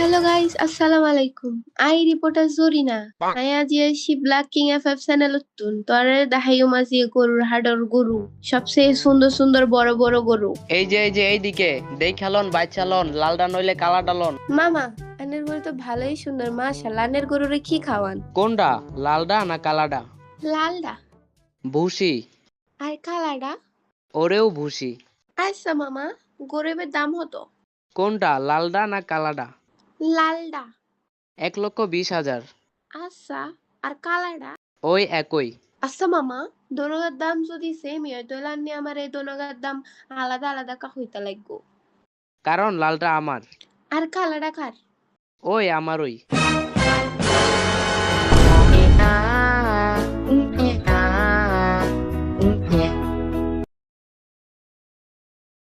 Hello guys, Assalamualaikum. I reporter Zorina. I আজি আইছি black king FF চ্যানেলতুন তোরে দেখাইও মাঝি গরুর হাডর গরু সবচেয়ে সুন্দর সুন্দর বড় বড় গরু। এই যে এইদিকে দেখালন বাইচালন লালডা নইলে কালাডা লন। মামা আনের গরু তো ভালোই সুন্দর মাশাআল্লাহ। আনের গরুরে কি খাওয়ান? কোনডা লালডা না কালাডা? লালডা। ভুসি। আর কালাডা? ওরেও ভুসি। আচ্ছা মামা, গরিবের দাম হতো? কোনটা লালডা না কালাডা? লালডা। 1,20,000। আচ্ছা, আর কালাডা? ওই একই। আচ্ছা মামা, দোনোগার দাম যদি সেমই হয় তাহলে আন্নি আমার এই দোনোগার দাম আলাদা আলাদা কা হইতা লাগবো? কারণ লালটা আমার। আর কালাডা কার? ওই আমারই।